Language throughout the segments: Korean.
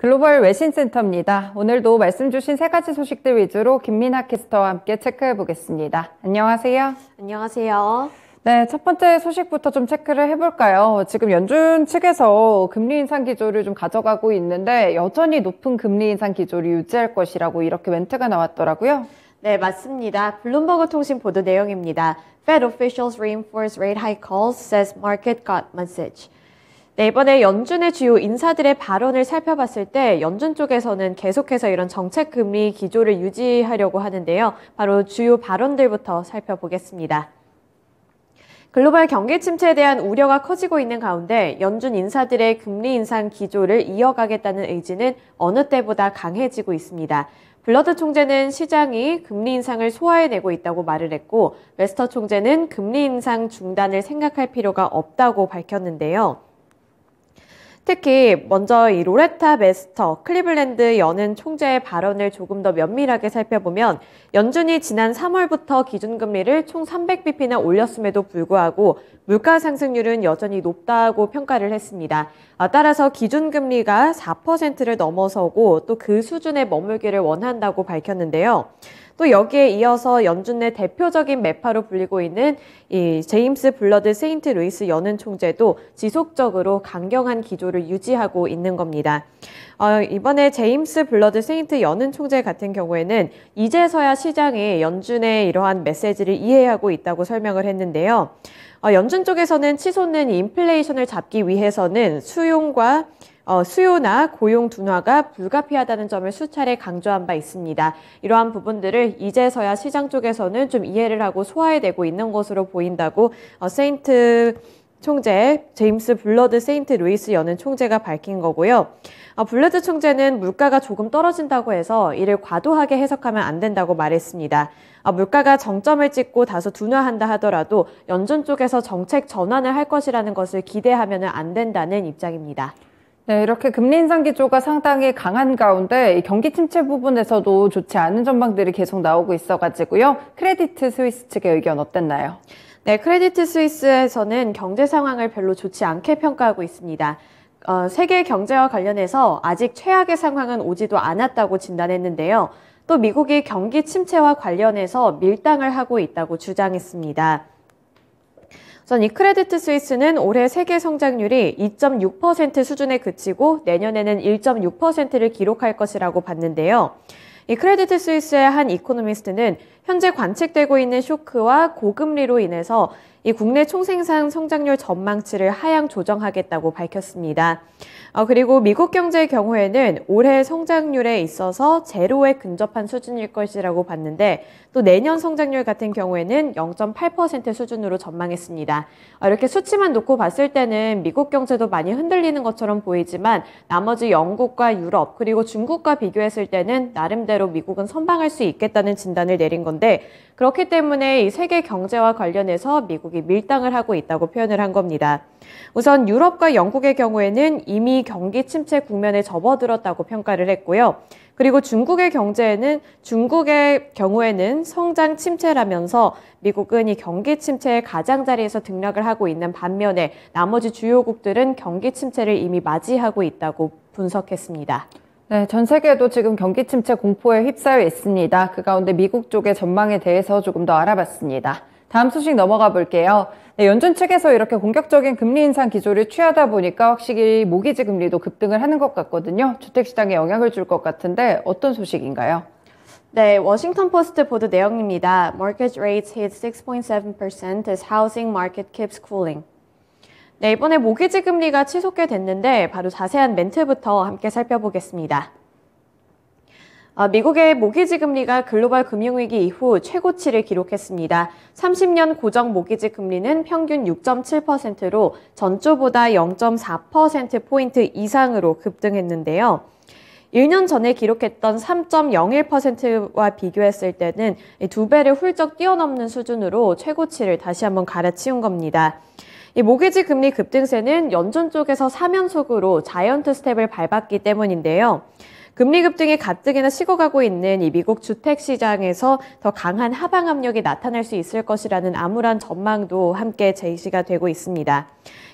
글로벌 외신센터입니다. 오늘도 말씀 주신 세 가지 소식들 위주로 김민하 캐스터와 함께 체크해 보겠습니다. 안녕하세요. 안녕하세요. 네, 첫 번째 소식부터 좀 체크를 해볼까요? 지금 연준 측에서 금리 인상 기조를 좀 가져가고 있는데 여전히 높은 금리 인상 기조를 유지할 것이라고 이렇게 멘트가 나왔더라고요. 네, 맞습니다. 블룸버그 통신 보도 내용입니다. Fed officials reinforce rate hike calls, says market got message. 네, 이번에 연준의 주요 인사들의 발언을 살펴봤을 때 연준 쪽에서는 계속해서 이런 정책 금리 기조를 유지하려고 하는데요. 바로 주요 발언들부터 살펴보겠습니다. 글로벌 경기 침체에 대한 우려가 커지고 있는 가운데 연준 인사들의 금리 인상 기조를 이어가겠다는 의지는 어느 때보다 강해지고 있습니다. 블러드 총재는 시장이 금리 인상을 소화해내고 있다고 말을 했고, 메스터 총재는 금리 인상 중단을 생각할 필요가 없다고 밝혔는데요. 특히 먼저 이 로레타 메스터 클리블랜드 연은 총재의 발언을 조금 더 면밀하게 살펴보면 연준이 지난 3월부터 기준금리를 총 300bp나 올렸음에도 불구하고 물가 상승률은 여전히 높다고 평가를 했습니다. 따라서 기준금리가 4%를 넘어서고 또 그 수준에 머물기를 원한다고 밝혔는데요. 또 여기에 이어서 연준 내 대표적인 매파로 불리고 있는 이 제임스 블러드 세인트 루이스 연은 총재도 지속적으로 강경한 기조를 유지하고 있는 겁니다. 이번에 제임스 블러드 세인트 연은 총재 같은 경우에는 이제서야 시장이 연준의 이러한 메시지를 이해하고 있다고 설명을 했는데요. 연준 쪽에서는 치솟는 인플레이션을 잡기 위해서는 수요나 고용 둔화가 불가피하다는 점을 수차례 강조한 바 있습니다. 이러한 부분들을 이제서야 시장 쪽에서는 좀 이해를 하고 소화해내고 있는 것으로 보인다고 제임스 블러드 세인트 루이스 연은 총재가 밝힌 거고요. 블러드 총재는 물가가 조금 떨어진다고 해서 이를 과도하게 해석하면 안 된다고 말했습니다. 물가가 정점을 찍고 다소 둔화한다 하더라도 연준 쪽에서 정책 전환을 할 것이라는 것을 기대하면 안 된다는 입장입니다. 네, 이렇게 금리 인상 기조가 상당히 강한 가운데 경기 침체 부분에서도 좋지 않은 전망들이 계속 나오고 있어가지고요. 크레디트 스위스 측의 의견 어땠나요? 네, 크레디트 스위스에서는 경제 상황을 별로 좋지 않게 평가하고 있습니다. 세계 경제와 관련해서 아직 최악의 상황은 오지도 않았다고 진단했는데요. 또 미국이 경기 침체와 관련해서 밀당을 하고 있다고 주장했습니다. 우선 이 크레디트 스위스는 올해 세계 성장률이 2.6% 수준에 그치고 내년에는 1.6%를 기록할 것이라고 봤는데요. 이 크레디트 스위스의 한 이코노미스트는 현재 관측되고 있는 쇼크와 고금리로 인해서 이 국내 총생산 성장률 전망치를 하향 조정하겠다고 밝혔습니다. 그리고 미국 경제의 경우에는 올해 성장률에 있어서 제로에 근접한 수준일 것이라고 봤는데 또 내년 성장률 같은 경우에는 0.8% 수준으로 전망했습니다. 이렇게 수치만 놓고 봤을 때는 미국 경제도 많이 흔들리는 것처럼 보이지만 나머지 영국과 유럽 그리고 중국과 비교했을 때는 나름대로 미국은 선방할 수 있겠다는 진단을 내린 건데 그렇기 때문에 이 세계 경제와 관련해서 미국이 밀당을 하고 있다고 표현을 한 겁니다. 우선 유럽과 영국의 경우에는 이미 경기 침체 국면에 접어들었다고 평가를 했고요. 그리고 중국의 경우에는 성장 침체라면서 미국은 이 경기 침체의 가장자리에서 등락을 하고 있는 반면에 나머지 주요국들은 경기 침체를 이미 맞이하고 있다고 분석했습니다. 네, 전 세계도 지금 경기 침체 공포에 휩싸여 있습니다. 그 가운데 미국 쪽의 전망에 대해서 조금 더 알아봤습니다. 다음 소식 넘어가 볼게요. 네, 연준 측에서 이렇게 공격적인 금리 인상 기조를 취하다 보니까 확실히 모기지 금리도 급등을 하는 것 같거든요. 주택시장에 영향을 줄 것 같은데 어떤 소식인가요? 네, 워싱턴 포스트 보도 내용입니다. Mortgage rates hit 6.7% as housing market keeps cooling. 네, 이번에 모기지 금리가 치솟게 됐는데 바로 자세한 멘트부터 함께 살펴보겠습니다. 미국의 모기지 금리가 글로벌 금융위기 이후 최고치를 기록했습니다. 30년 고정 모기지 금리는 평균 6.7%로 전주보다 0.4%포인트 이상으로 급등했는데요. 1년 전에 기록했던 3.01%와 비교했을 때는 2배를 훌쩍 뛰어넘는 수준으로 최고치를 다시 한번 갈아치운 겁니다. 이 모기지 금리 급등세는 연준 쪽에서 3연속으로 자이언트 스텝을 밟았기 때문인데요. 금리 급등이 가뜩이나 식어가고 있는 이 미국 주택 시장에서 더 강한 하방 압력이 나타날 수 있을 것이라는 암울한 전망도 함께 제시가 되고 있습니다.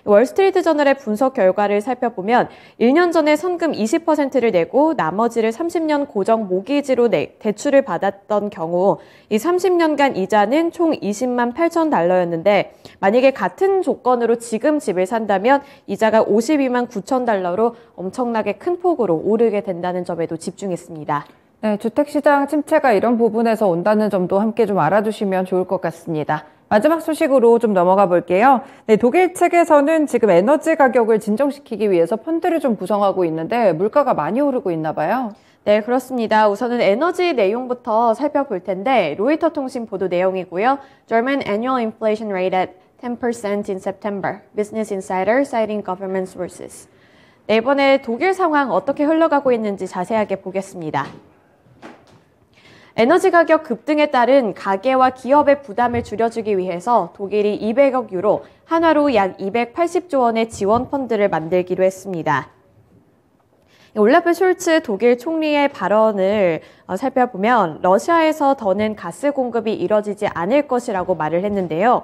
월스트리트 저널의 분석 결과를 살펴보면 1년 전에 선금 20%를 내고 나머지를 30년 고정 모기지로 대출을 받았던 경우 이 30년간 이자는 총 20만 8천 달러였는데 만약에 같은 조건으로 지금 집을 산다면 이자가 52만 9천 달러로 엄청나게 큰 폭으로 오르게 된다는 점에도 집중했습니다. 네, 주택시장 침체가 이런 부분에서 온다는 점도 함께 좀 알아두시면 좋을 것 같습니다. 마지막 소식으로 좀 넘어가 볼게요. 네, 독일 측에서는 지금 에너지 가격을 진정시키기 위해서 펀드를 좀 구성하고 있는데 물가가 많이 오르고 있나 봐요. 네, 그렇습니다. 우선은 에너지 내용부터 살펴볼 텐데 로이터 통신 보도 내용이고요. German annual inflation rate at 10% in September. Business Insider citing government sources. 네, 이번에 독일 상황 어떻게 흘러가고 있는지 자세하게 보겠습니다. 에너지 가격 급등에 따른 가계와 기업의 부담을 줄여주기 위해서 독일이 200억 유로, 한화로 약 280조 원의 지원 펀드를 만들기로 했습니다. 올라프 숄츠 독일 총리의 발언을 살펴보면 러시아에서 더는 가스 공급이 이뤄지지 않을 것이라고 말을 했는데요.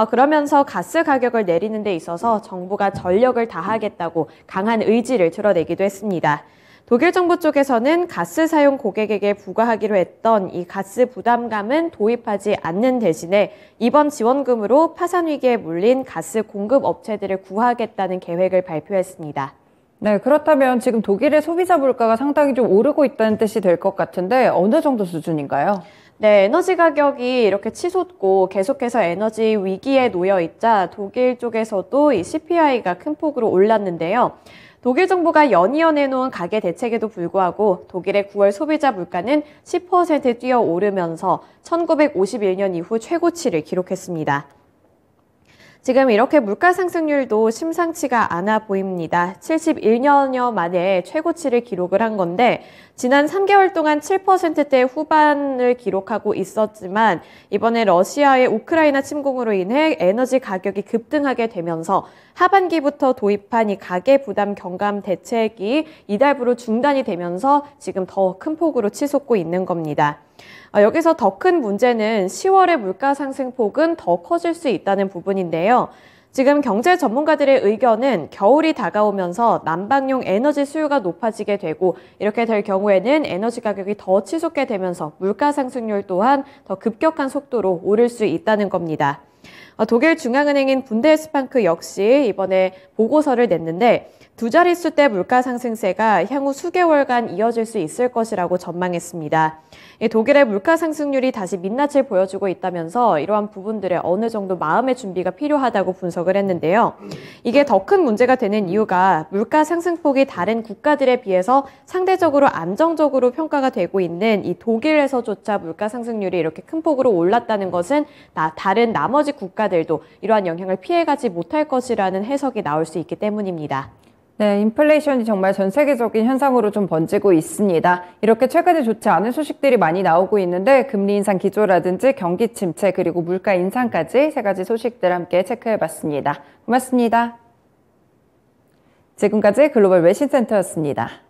그러면서 가스 가격을 내리는 데 있어서 정부가 전력을 다하겠다고 강한 의지를 드러내기도 했습니다. 독일 정부 쪽에서는 가스 사용 고객에게 부과하기로 했던 이 가스 부담감은 도입하지 않는 대신에 이번 지원금으로 파산 위기에 몰린 가스 공급 업체들을 구하겠다는 계획을 발표했습니다. 네, 그렇다면 지금 독일의 소비자 물가가 상당히 좀 오르고 있다는 뜻이 될 것 같은데 어느 정도 수준인가요? 네, 에너지 가격이 이렇게 치솟고 계속해서 에너지 위기에 놓여 있자 독일 쪽에서도 이 CPI가 큰 폭으로 올랐는데요. 독일 정부가 연이어 내놓은 가계 대책에도 불구하고 독일의 9월 소비자 물가는 10% 뛰어오르면서 1951년 이후 최고치를 기록했습니다. 지금 이렇게 물가 상승률도 심상치가 않아 보입니다. 71년여 만에 최고치를 기록을 한 건데 지난 3개월 동안 7%대 후반을 기록하고 있었지만 이번에 러시아의 우크라이나 침공으로 인해 에너지 가격이 급등하게 되면서 하반기부터 도입한 이 가계 부담 경감 대책이 이달부로 중단이 되면서 지금 더 큰 폭으로 치솟고 있는 겁니다. 여기서 더 큰 문제는 10월의 물가 상승폭은 더 커질 수 있다는 부분인데요. 지금 경제 전문가들의 의견은 겨울이 다가오면서 난방용 에너지 수요가 높아지게 되고 이렇게 될 경우에는 에너지 가격이 더 치솟게 되면서 물가 상승률 또한 더 급격한 속도로 오를 수 있다는 겁니다. 독일 중앙은행인 분데스방크 역시 이번에 보고서를 냈는데 두 자릿수대 물가 상승세가 향후 수개월간 이어질 수 있을 것이라고 전망했습니다. 독일의 물가 상승률이 다시 민낯을 보여주고 있다면서 이러한 부분들에 어느 정도 마음의 준비가 필요하다고 분석을 했는데요. 이게 더 큰 문제가 되는 이유가 물가 상승폭이 다른 국가들에 비해서 상대적으로 안정적으로 평가가 되고 있는 이 독일에서조차 물가 상승률이 이렇게 큰 폭으로 올랐다는 것은 다른 나머지 국가들도 이러한 영향을 피해가지 못할 것이라는 해석이 나올 수 있기 때문입니다. 네, 인플레이션이 정말 전 세계적인 현상으로 좀 번지고 있습니다. 이렇게 최근에 좋지 않은 소식들이 많이 나오고 있는데 금리 인상 기조라든지 경기 침체 그리고 물가 인상까지 세 가지 소식들 함께 체크해봤습니다. 고맙습니다. 지금까지 글로벌 외신센터였습니다.